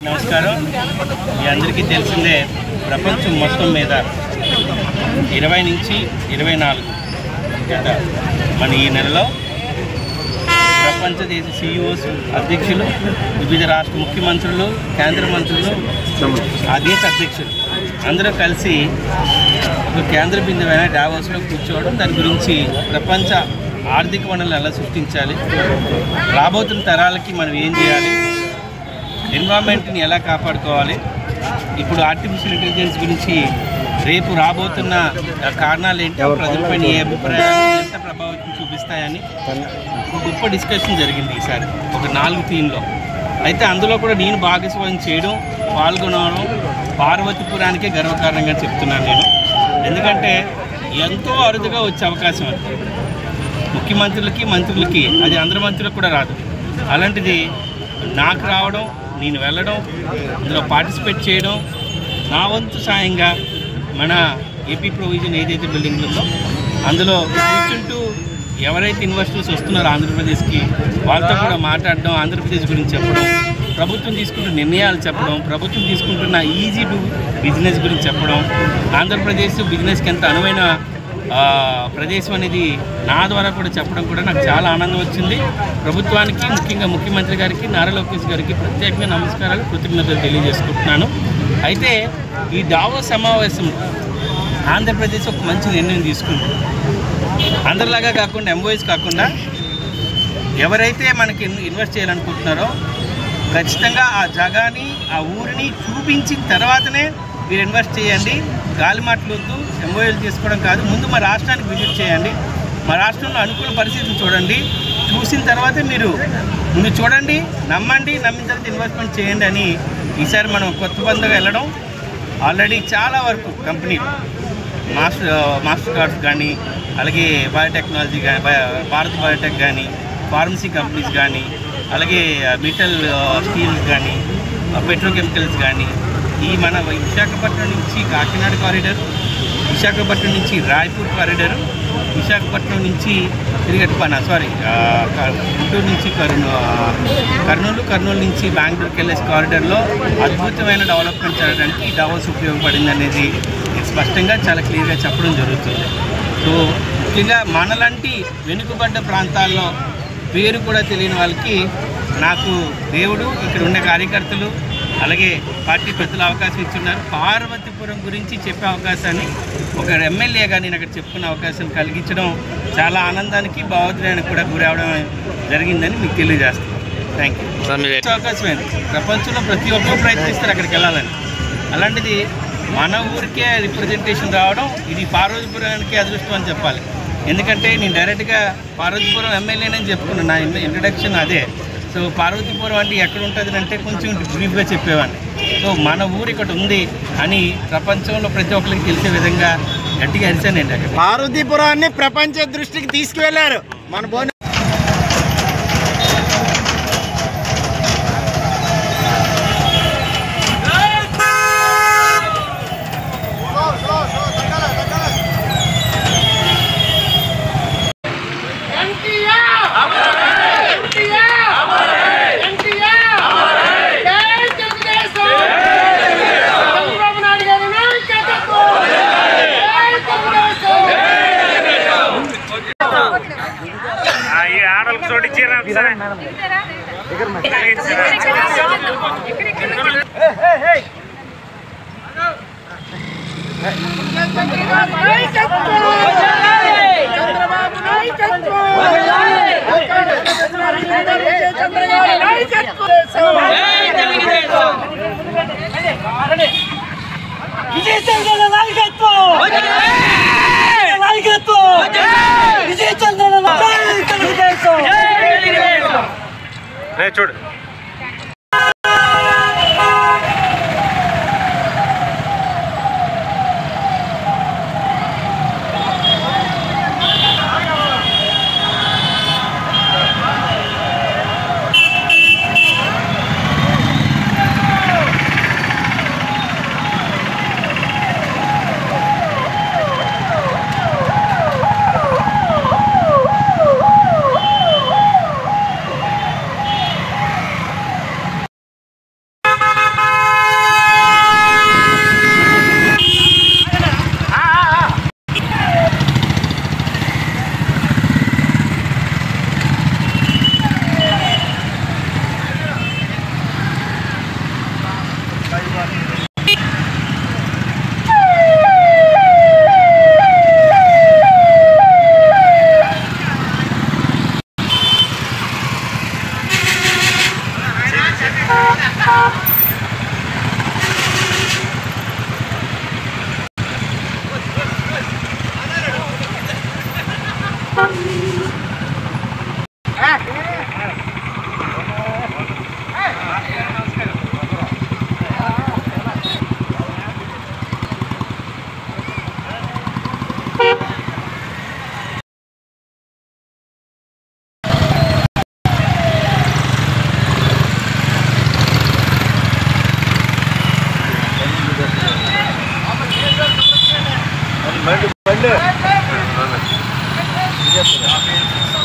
నమస్కారం. మీ అందరికీ తెలిసిందే, ప్రపంచం మొత్తం మీద 20 నుంచి 24 మన ఈ నెలలో ప్రపంచ దేశ CEOs, అధ్యక్షులు, వివిధ రాష్ట్ర ముఖ్యమంత్రులు, కేంద్ర మంత్రులు, ఆ దేశ అధ్యక్షులు అందరూ కలిసి ఒక కేంద్ర బిందువైన డావోస్లో కూర్చోవడం, దాని గురించి ప్రపంచ ఆర్థిక వనరులను ఎలా సృష్టించాలి, రాబోతున్న తరాలకి మనం ఏం చేయాలి, ఎన్విరాన్మెంట్ని ఎలా కాపాడుకోవాలి, ఇప్పుడు ఆర్టిఫిషియల్ ఇంటెలిజెన్స్ గురించి రేపు రాబోతున్న కారణాలు ఏంటి, ప్రజలపైన ఏ అభిప్రాయాలు ఎంత ప్రభావితం చూపిస్తాయని గొప్ప డిస్కషన్ జరిగింది ఈసారి ఒక 4 థీమ్లో. అయితే అందులో కూడా నేను భాగస్వామ్యం చేయడం, పాల్గొనడం పార్వతీపురానికే గర్వకారణంగా చెప్తున్నాను నేను. ఎందుకంటే ఎంతో అరుదుగా వచ్చే అవకాశం అది ముఖ్యమంత్రులకి, మంత్రులకి, అది అందరి మంత్రులకు కూడా రాదు. అలాంటిది నాకు రావడం, నేను వెళ్ళడం, అందులో పార్టిసిపేట్ చేయడం, నా వంతు సాయంగా మన ఏపీ ప్రొవిజన్ ఏదైతే బిల్డింగ్ ఉందో అందులో కూర్చుంటూ ఎవరైతే ఇన్వెస్టర్స్ వస్తున్నారో ఆంధ్రప్రదేశ్కి వాళ్ళతో కూడా మాట్లాడడం, ఆంధ్రప్రదేశ్ గురించి చెప్పడం, ప్రభుత్వం తీసుకుంటున్న నిర్ణయాలు చెప్పడం, ప్రభుత్వం తీసుకుంటున్న ఈజీ టు బిజినెస్ గురించి చెప్పడం, ఆంధ్రప్రదేశ్ బిజినెస్కి ఎంత అనువైన ప్రదేశం అనేది నా ద్వారా కూడా చెప్పడం కూడా నాకు చాలా ఆనందం వచ్చింది. ప్రభుత్వానికి, ముఖ్యంగా ముఖ్యమంత్రి గారికి, నారా లోకేష్ గారికి ప్రత్యేకంగా నమస్కారాలు, కృతజ్ఞతలు తెలియజేసుకుంటున్నాను. అయితే ఈ డావోస్ సమావేశం ఆంధ్రప్రదేశ్ ఒక మంచి నిర్ణయం తీసుకుంది. అందరిలాగా కాకుండా, ఎంఓఎస్ కాకుండా ఎవరైతే మనకి ఇన్వెస్ట్ చేయాలనుకుంటున్నారో ఖచ్చితంగా ఆ జాగాని, ఆ ఊరిని చూపించిన తర్వాతనే మీరు ఇన్వెస్ట్ చేయండి. గాలి మాటలొద్దు, ఎంఓఎల్ తీసుకోవడం కాదు. ముందు మా రాష్ట్రానికి విజిట్ చేయండి, మా రాష్ట్రంలో అనుకూల పరిస్థితిని చూడండి, చూసిన తర్వాత మీరు ముందు చూడండి, నమ్మండి, నమ్మిన తర్వాత ఇన్వెస్ట్మెంట్ చేయండి అని ఈసారి మనం కొత్త బంధుగా వెళ్ళడం. ఆల్రెడీ చాలా వరకు కంపెనీలు మాస్టర్ కార్డ్స్ కానీ, అలాగే బయోటెక్నాలజీ కానీ, భారత్ బయోటెక్ కానీ, ఫార్మసీ కంపెనీస్ కానీ, అలాగే మెటల్ స్టీల్స్ కానీ, పెట్రోకెమికల్స్ కానీ, ఈ మన విశాఖపట్నం నుంచి కాకినాడ కారిడార్, విశాఖపట్నం నుంచి రాయ్పూర్ కారిడార్, విశాఖపట్నం నుంచి గుంటూరు నుంచి కర్నూలు నుంచి బెంగళూరుకి వెళ్ళే కారిడార్లో అద్భుతమైన డెవలప్మెంట్ జరగడానికి ఈ డావోస్ ఉపయోగపడింది అనేది స్పష్టంగా చాలా క్లియర్గా చెప్పడం జరుగుతుంది. సో ముఖ్యంగా మనలాంటి వెనుకబడ్డ ప్రాంతాల్లో పేరు కూడా తెలియని వాళ్ళకి నాకు దేవుడు, ఇక్కడ ఉన్న కార్యకర్తలు, అలాగే పార్టీ పెద్దలు అవకాశం ఇచ్చున్నారు. పార్వతీపురం గురించి చెప్పే అవకాశాన్ని ఒక ఎమ్మెల్యేగా నేను అక్కడ చెప్పుకునే అవకాశం కలిగించడం చాలా ఆనందానికి, భావోద్వేగానికి కూడా గురవడం జరిగిందని మీకు తెలియజేస్తున్నాను. Thank you. అవకాశమైంది. ప్రపంచంలో ప్రతి ఒక్కరూ ప్రయత్నిస్తారు అక్కడికి వెళ్ళాలని. అలాంటిది మన ఊరికే రిప్రజెంటేషన్ రావడం, ఇది పార్వతీపురానికి అదృష్టం అని చెప్పాలి. ఎందుకంటే నేను డైరెక్ట్గా పార్వతీపురం ఎమ్మెల్యేనని చెప్పుకున్నాను, నా ఇంట్రడక్షన్ అదే. సో పార్వతీపురం అంటే ఎక్కడ ఉంటుంది అంటే కొంచెం బ్రీఫ్గా చెప్పేవాడిని. సో మన ఊరు ఇక్కడ ఉంది అని ప్రపంచంలో ప్రతి ఒక్కరికి తెలిసే విధంగా గట్టిగా అరిశానండి. అక్కడ పార్వతీపురాన్ని ప్రపంచ దృష్టికి తీసుకువెళ్ళారు మన చూడు. Gracias.